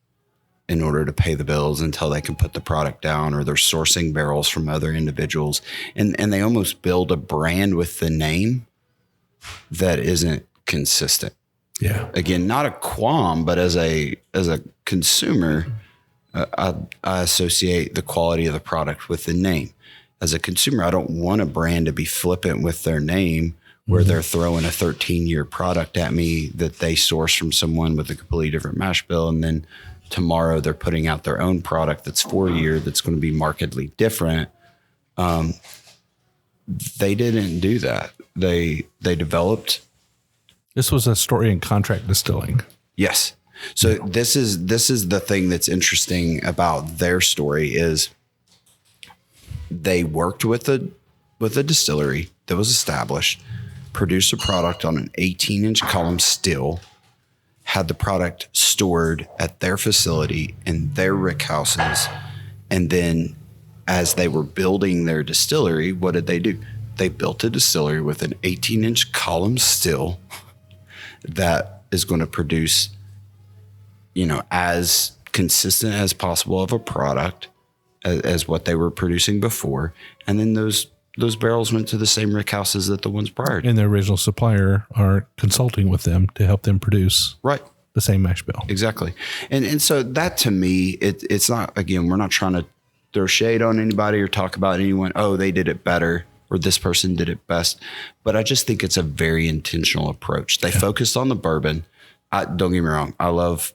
in order to pay the bills until they can put the product down, or they're sourcing barrels from other individuals, and they almost build a brand with the name that isn't consistent. Yeah. Again, not a qualm, but as a consumer, I associate the quality of the product with the name. As a consumer, I don't want a brand to be flippant with their name, where they're throwing a 13-year product at me that they source from someone with a completely different mash bill. And then tomorrow they're putting out their own product that's 4-year that's going to be markedly different. They didn't do that. They developed. This was a story in contract distilling. Yes. So this is the thing that's interesting about their story is they worked with a distillery that was established. produced a product on an 18-inch column still, had the product stored at their facility in their rick houses, and then as they were building their distillery, what did they do? They built a distillery with an 18-inch column still that is going to produce, as consistent as possible of a product as what they were producing before. And then those barrels went to the same rick houses that the ones prior to. And their original supplier are consulting with them to help them produce the same mash bill. Exactly. And so that to me, it's not, again, we're not trying to throw shade on anybody or talk about anyone. Oh, they did it better or this person did it best. But I just think it's a very intentional approach. They focused on the bourbon. Don't get me wrong. I love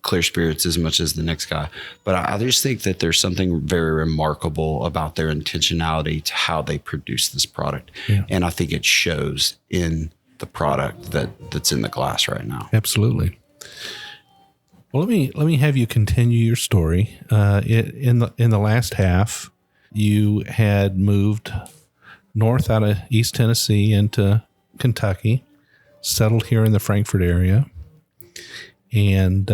clear spirits as much as the next guy, but I just think that there's something very remarkable about their intentionality to how they produce this product. Yeah. And I think it shows in the product that's in the glass right now. Absolutely. Well, let me have you continue your story. In the last half, you had moved north out of East Tennessee into Kentucky, settled here in the Frankfort area, and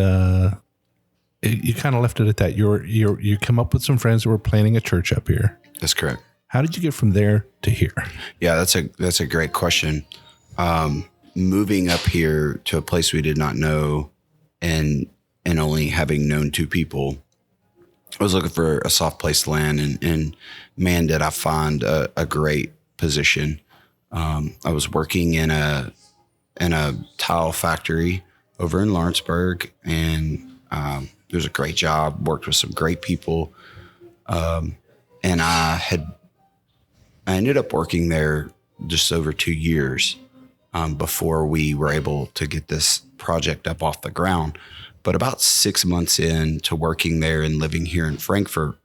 you kind of left it at that. You come up with some friends that were planning a church up here. That's correct. How did you get from there to here? Yeah, that's a great question. Moving up here to a place we did not know, and only having known two people, I was looking for a soft place to land, and man, did I find a great position. I was working in a tile factory over in Lawrenceburg, and it was a great job. Worked with some great people, and I ended up working there just over 2 years before we were able to get this project up off the ground. But about 6 months into working there and living here in Frankfort,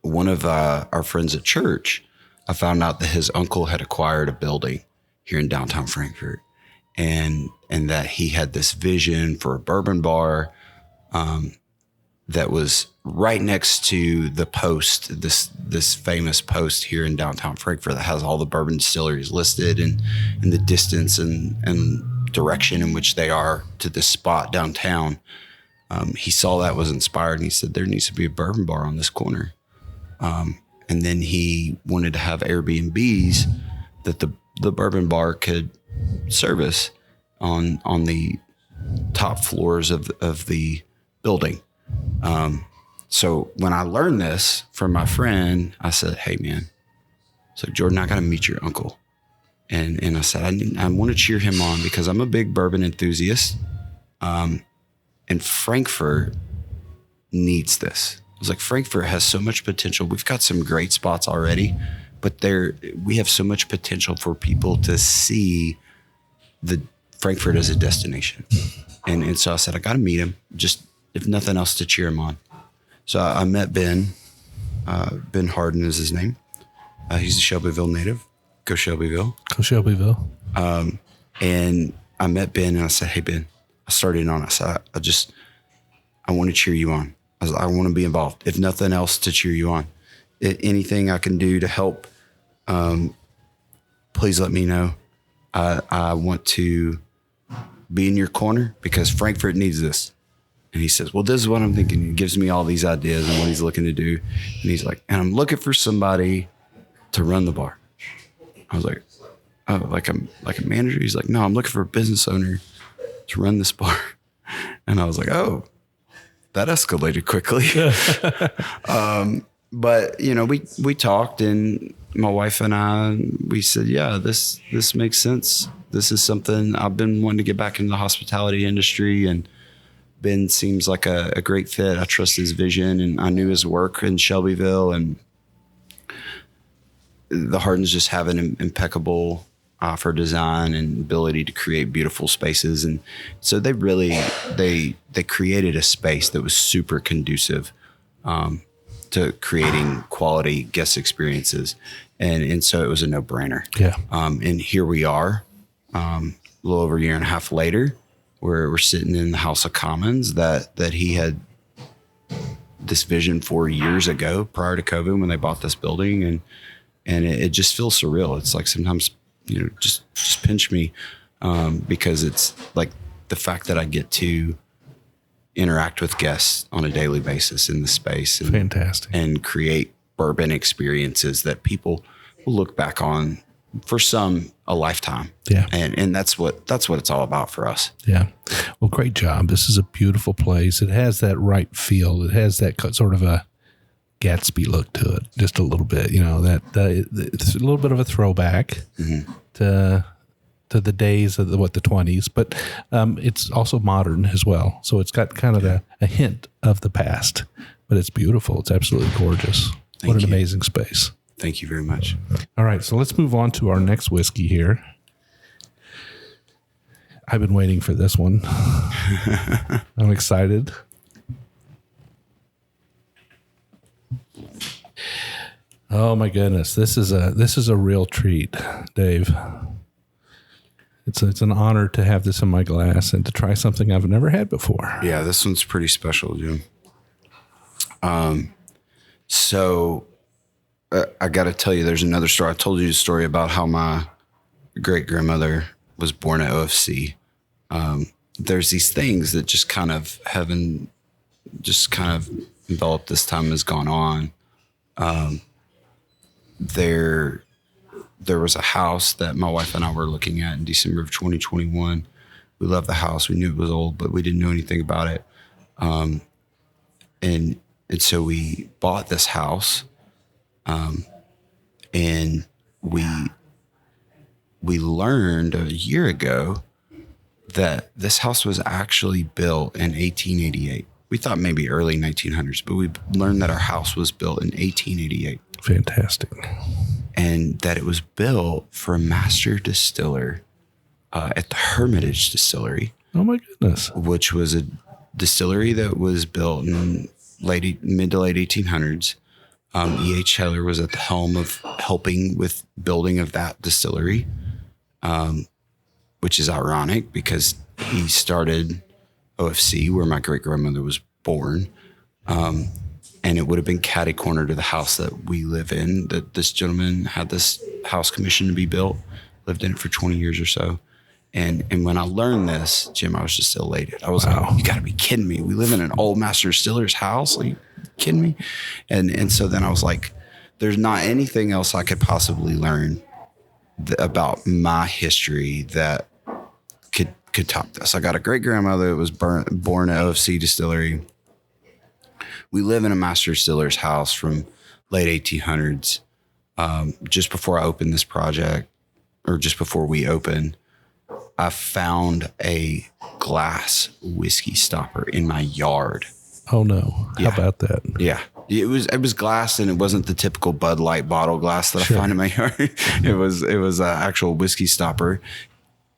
one of our friends at church, I found out that his uncle had acquired a building here in downtown Frankfort, and that he had this vision for a bourbon bar that was right next to the Post, this famous Post here in downtown Frankfort that has all the bourbon distilleries listed and the distance and direction in which they are to this spot downtown. He saw that, was inspired, and he said, there needs to be a bourbon bar on this corner. And then he wanted to have Airbnbs that the bourbon bar could service on the top floors of the building. So when I learned this from my friend, I said, hey man, so Jordan, I got to meet your uncle. And I said, I want to cheer him on because I'm a big bourbon enthusiast. And Frankfort needs this. I was like, Frankfort has so much potential. We've got some great spots already, but we have so much potential for people to see the Frankfort as a destination. And so I said, I got to meet him, just if nothing else to cheer him on. So I met Ben. Ben Harden is his name. He's a Shelbyville native. Go Shelbyville. Go Shelbyville. And I met Ben and I said, hey, Ben, I started on. I said, I want to cheer you on. I want to be involved. If nothing else, to cheer you on. Anything I can do to help, please let me know. I want to be in your corner because Frankfort needs this. And he says, well, this is what I'm thinking. He gives me all these ideas and what he's looking to do. And he's like, and I'm looking for somebody to run the bar. I was like, oh, like a manager? He's like, no, I'm looking for a business owner to run this bar. And I was like, oh, that escalated quickly. But we talked, and my wife and I, we said, yeah, this makes sense. This is something I've been wanting to get back into the hospitality industry, and Ben seems like a great fit. I trust his vision, and I knew his work in Shelbyville, and the Hardens just have an impeccable eye for design and ability to create beautiful spaces. And so they created a space that was super conducive to creating quality guest experiences. And so it was a no-brainer. Yeah. And here we are, a little over a year and a half later, where we're sitting in the House of Commons that he had this vision for years ago, prior to COVID, when they bought this building. And it just feels surreal. It's like sometimes just pinch me, because it's like the fact that I get to interact with guests on a daily basis in the space, and, Fantastic, and create bourbon experiences that people will look back on for some a lifetime. Yeah. And that's what it's all about for us. Yeah. Well, great job. This is a beautiful place. It has that right feel. It has that sort of a Gatsby look to it, just a little bit, that it's a little bit of a throwback to the days of the 20s, but it's also modern as well. So it's got kind of a hint of the past, but it's beautiful. It's absolutely gorgeous. What an amazing space. Thank you very much. All right, so let's move on to our next whiskey here. I've been waiting for this one. I'm excited. Oh my goodness, this is a real treat, Dave. It's an honor to have this in my glass and to try something I've never had before. Yeah, this one's pretty special, Jim. So I got to tell you, there's another story. I told you a story about how my great grandmother was born at OFC. There's these things that just kind of enveloped this time has gone on. There was a house that my wife and I were looking at in December of 2021. We loved the house. We knew it was old, but we didn't know anything about it. And so we bought this house. And we learned a year ago that this house was actually built in 1888. We thought maybe early 1900s, but we learned that our house was built in 1888. Fantastic. And that it was built for a master distiller at the Hermitage Distillery. Oh my goodness. Which was a distillery that was built in mid to late 1800s. E.H. Heller was at the helm of helping with building of that distillery, which is ironic because he started OFC where my great grandmother was born. And it would have been catty corner to the house that we live in, that this gentleman had this house commissioned to be built, lived in it for 20 years or so. And when I learned this, Jim, I was just elated. I was like, you gotta be kidding me. We live in an old master distiller's house. Are you kidding me? And so then I was like, there's not anything else I could possibly learn about my history that could top this. I got a great grandmother that was born at OFC Distillery. We live in a master distiller's house from late 1800s. Just before I opened this project, or just before we opened, I found a glass whiskey stopper in my yard. Oh no! How about that? Yeah, it was glass, and it wasn't the typical Bud Light bottle glass that I find in my yard. It was an actual whiskey stopper,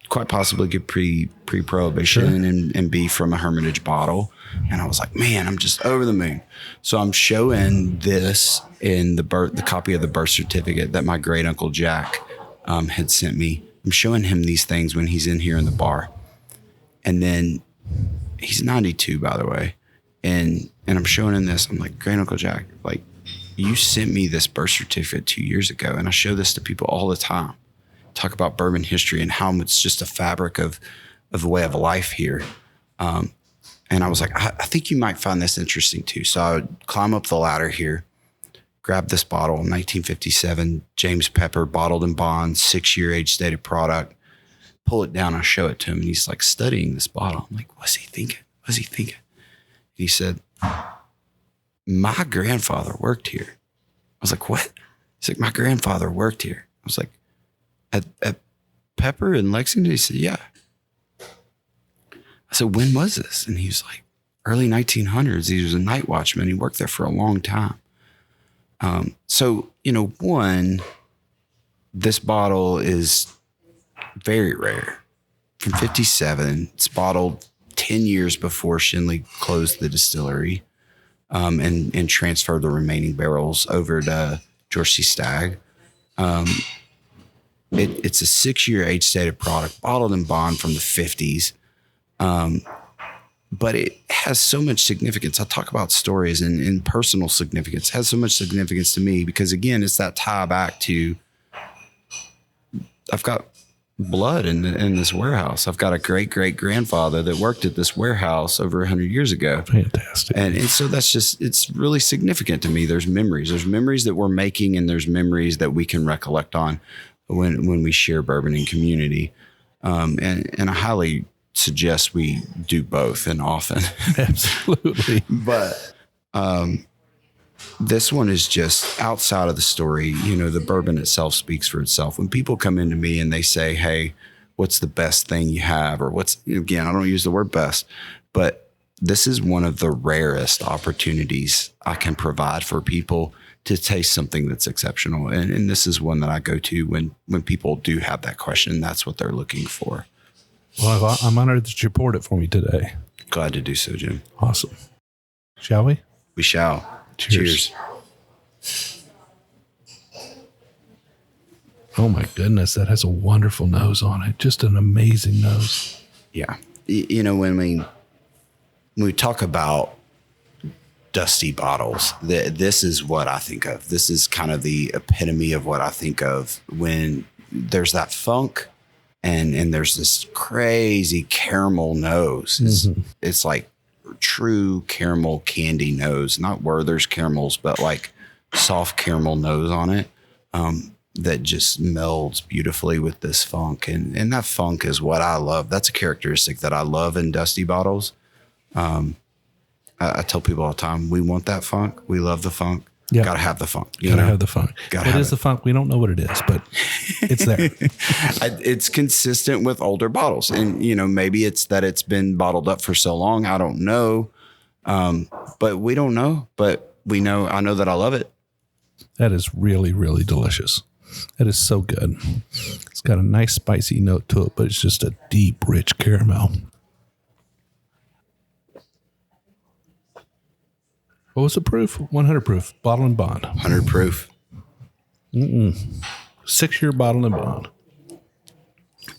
quite possibly good pre-prohibition, and be from a Hermitage bottle. And I was like, man, I'm just over the moon. So I'm showing this in the copy of the birth certificate that my great uncle Jack had sent me. I'm showing him these things when he's in here in the bar. And then he's 92, by the way. And I'm showing him this. I'm like, great uncle Jack, like, you sent me this birth certificate 2 years ago. And I show this to people all the time. Talk about bourbon history and how it's just a fabric of the way of life here. And I was like, I think you might find this interesting too. So I would climb up the ladder here, grab this bottle, 1957 James Pepper bottled in bond, 6-year age stated product, pull it down. I show it to him and he's like studying this bottle. I'm like, what's he thinking? What's he thinking? He said, my grandfather worked here. I was like, what? He's like, my grandfather worked here. I was like, at Pepper in Lexington? He said, yeah. I said, when was this? And he was like, early 1900s. He was a night watchman. He worked there for a long time. So, one, this bottle is very rare. From 57, it's bottled 10 years before Shinley closed the distillery, and transferred the remaining barrels over to George C. Stagg. It's a 6-year age stated product, bottled in bond from the 50s. But it has so much significance. I talk about stories and personal significance. It has so much significance to me because, again, it's that tie back to blood in this warehouse. I've got a great grandfather that worked at this warehouse over 100 years ago. Fantastic. And so it's really significant to me. There's memories that we're making, and there's memories that we can recollect on when we share bourbon in community. And I highly suggest we do both, and often. Absolutely. But this one is just outside of the story. The bourbon itself speaks for itself. When people come into me and they say, hey, what's the best thing you have? Or again, I don't use the word best, but this is one of the rarest opportunities I can provide for people to taste something that's exceptional. And this is one that I go to when people do have that question. That's what they're looking for. Well, I'm honored that you poured it for me today. Glad to do so, Jim. Awesome. Shall we? We shall. Cheers. Oh my goodness, that has a wonderful nose on it. Just an amazing nose. Yeah. When we talk about dusty bottles, this is what I think of. This is kind of the epitome of what I think of when there's that funk and there's this crazy caramel nose. It's like true caramel candy nose, not Werther's caramels, but like soft caramel nose on it, that just melds beautifully with this funk. And that funk is what I love. That's a characteristic that I love in dusty bottles. I tell people all the time, we want that funk. We love the funk. Yep. Got to have the funk. Gotta have the funk. What is the funk? We don't know what it is, but it's there. It's consistent with older bottles. And, maybe it's that it's been bottled up for so long. I don't know. But we don't know. But we know, I know that I love it. That is really, really delicious. That is so good. It's got a nice spicy note to it, but it's just a deep, rich caramel. What was the proof? 100 proof. Bottle and bond. 100 proof. 6-year bottle and bond.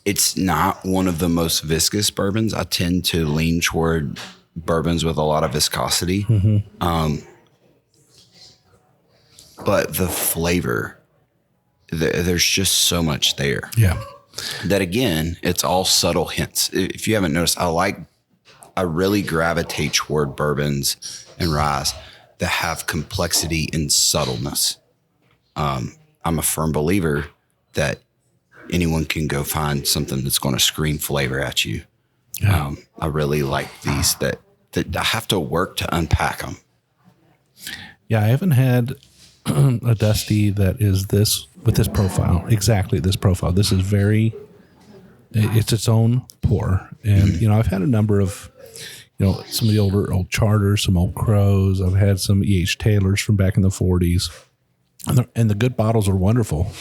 It's not one of the most viscous bourbons. I tend to lean toward bourbons with a lot of viscosity. But the flavor, there's just so much there. Yeah. That again, it's all subtle hints. If you haven't noticed, I really gravitate toward bourbons and ryes that have complexity and subtleness. I'm a firm believer that anyone can go find something that's going to scream flavor at you. Yeah. I really like these that I have to work to unpack them. Yeah, I haven't had a dusty that is this with this profile, exactly this profile. This is it's its own pour. And, I've had a number of, some of the old Charters, some old Crows. I've had some E.H. Taylors from back in the 40s. And the good bottles are wonderful.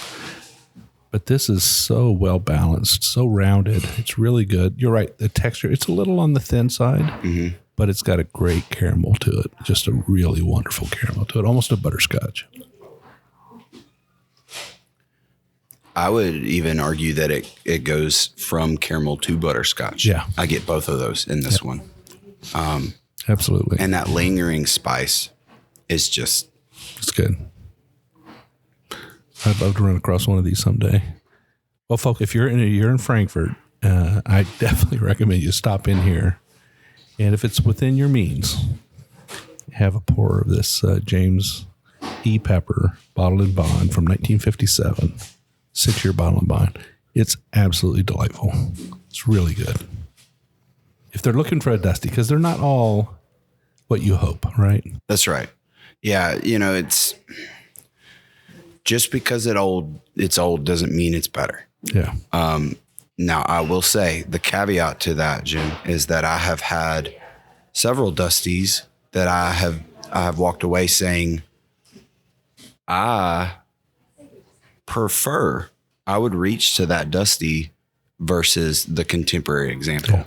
But this is so well balanced, so rounded. It's really good. You're right. The texture, it's a little on the thin side, but it's got a great caramel to it. Just a really wonderful caramel to it, almost a butterscotch. I would even argue that it goes from caramel to butterscotch. Yeah. I get both of those in this one. Absolutely. And that lingering spice is just... It's good. I'd love to run across one of these someday. Well, folks, if you're in Frankfort, I definitely recommend you stop in here. And if it's within your means, have a pour of this James E. Pepper bottled and bond from 1957. 6-year bottle and bond. It's absolutely delightful. It's really good. If they're looking for a dusty, because they're not all what you hope, right? That's right. Yeah, it's just because it's old doesn't mean it's better. Yeah. Now I will say the caveat to that, Jim, is that I have had several dusties that I have walked away saying I would reach to that dusty versus the contemporary example.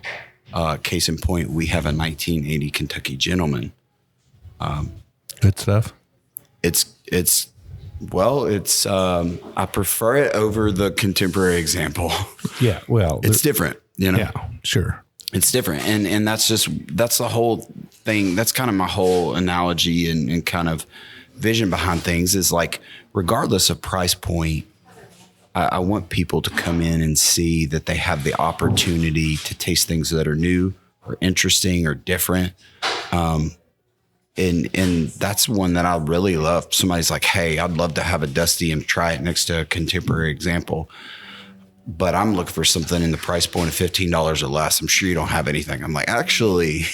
Yeah. Case in point, we have a 1980 Kentucky Gentleman. Good stuff. I prefer it over the contemporary example. Yeah. Well, it's different, Yeah, sure. It's different. And that's the whole thing. That's kind of my whole analogy and kind of vision behind things is like, regardless of price point, I want people to come in and see that they have the opportunity to taste things that are new or interesting or different. And that's one that I really love. Somebody's like, hey, I'd love to have a Dusty and try it next to a contemporary example, but I'm looking for something in the price point of $15 or less. I'm sure you don't have anything. I'm like, actually,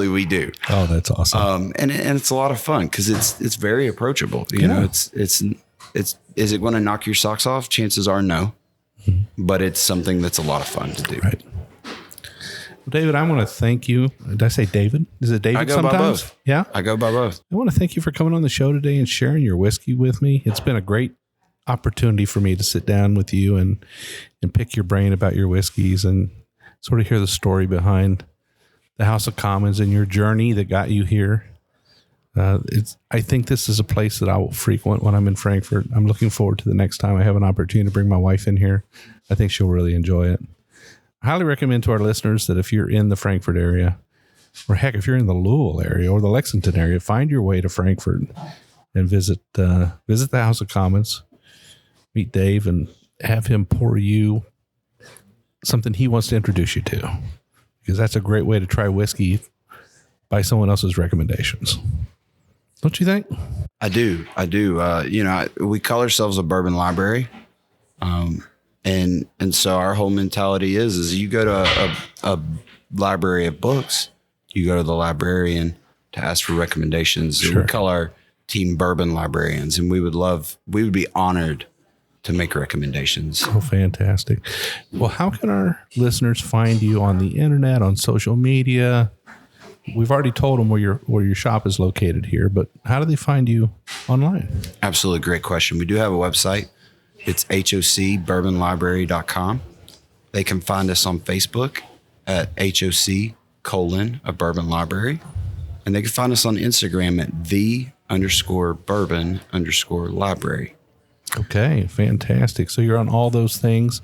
we do. Oh, that's awesome. And it's a lot of fun because it's very approachable. You know, it's is it going to knock your socks off? Chances are no, but it's something that's a lot of fun to do. Right. Well, David, I want to thank you. Did I say David? Is it David? I go sometimes? by both. Yeah, I go by both. I want to thank you for coming on the show today and sharing your whiskey with me. It's been a great opportunity for me to sit down with you and pick your brain about your whiskeys and sort of hear the story behind the House of Commons and your journey that got you here. I think this is a place that I will frequent when I'm in Frankfort. I'm looking forward to the next time I have an opportunity to bring my wife in here. I think she'll really enjoy it. I highly recommend to our listeners that if you're in the Frankfort area, or heck, if you're in the Louisville area or the Lexington area, find your way to Frankfort and visit the House of Commons. Meet Dave and have him pour you something he wants to introduce you to, because that's a great way to try whiskey by someone else's recommendations. Don't you think? I do. We call ourselves a Bourbon Library. And so our whole mentality is you go to a library of books, you go to the librarian to ask for recommendations. Sure. We call our team Bourbon Librarians, and we would be honored to make recommendations. Oh, fantastic. Well, how can our listeners find you on the internet, on social media? We've already told them where your shop is located here, but how do they find you online? Absolutely. Great question. We do have a website. It's hocbourbonlibrary.com. They can find us on Facebook at HOC:, a Bourbon Library. And they can find us on Instagram at _bourbon_library. Okay, fantastic. So you're on all those things.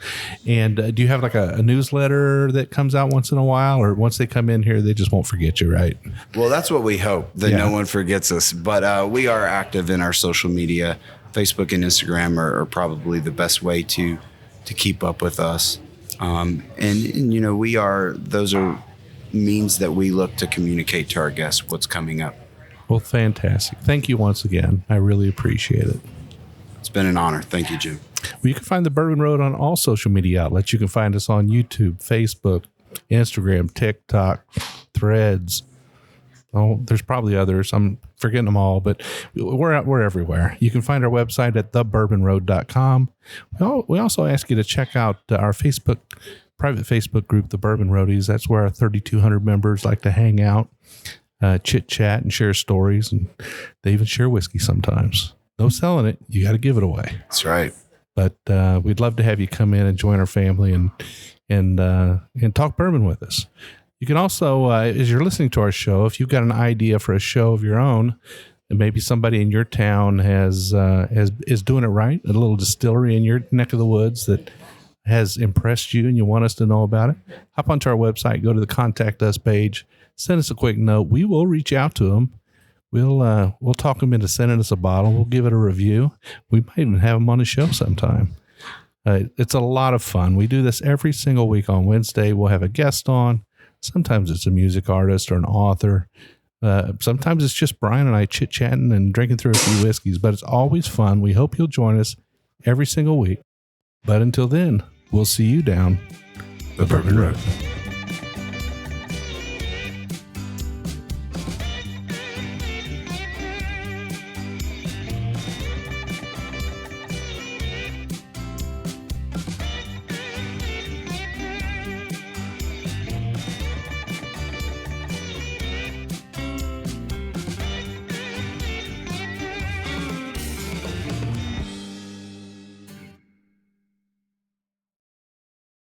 And do you have like a newsletter that comes out once in a while, or once they come in here, they just won't forget you, right? Well, that's what we hope, that no one forgets us. But we are active in our social media. Facebook and Instagram are probably the best way to keep up with us. And those are means that we look to communicate to our guests what's coming up. Well, fantastic. Thank you once again. I really appreciate it. It's been an honor. Thank you, Jim. Well, you can find the Bourbon Road on all social media outlets. You can find us on YouTube, Facebook, Instagram, TikTok, Threads. Oh, there's probably others. I'm forgetting them all, but we're everywhere. You can find our website at thebourbonroad.com. We also ask you to check out our private Facebook group, the Bourbon Roadies. That's where our 3,200 members like to hang out, chit chat, and share stories, and they even share whiskey sometimes. No selling it. You got to give it away. That's right. But we'd love to have you come in and join our family and talk bourbon with us. You can also, as you're listening to our show, if you've got an idea for a show of your own, and maybe somebody in your town is doing it right, a little distillery in your neck of the woods that has impressed you and you want us to know about it, hop onto our website, go to the Contact Us page, send us a quick note. We will reach out to them. We'll talk them into sending us a bottle. We'll give it a review. We might even have them on the show sometime. It's a lot of fun. We do this every single week on Wednesday. We'll have a guest on. Sometimes it's a music artist or an author. Sometimes it's just Brian and I chit-chatting and drinking through a few whiskeys, but it's always fun. We hope you'll join us every single week. But until then, we'll see you down the Bourbon Road.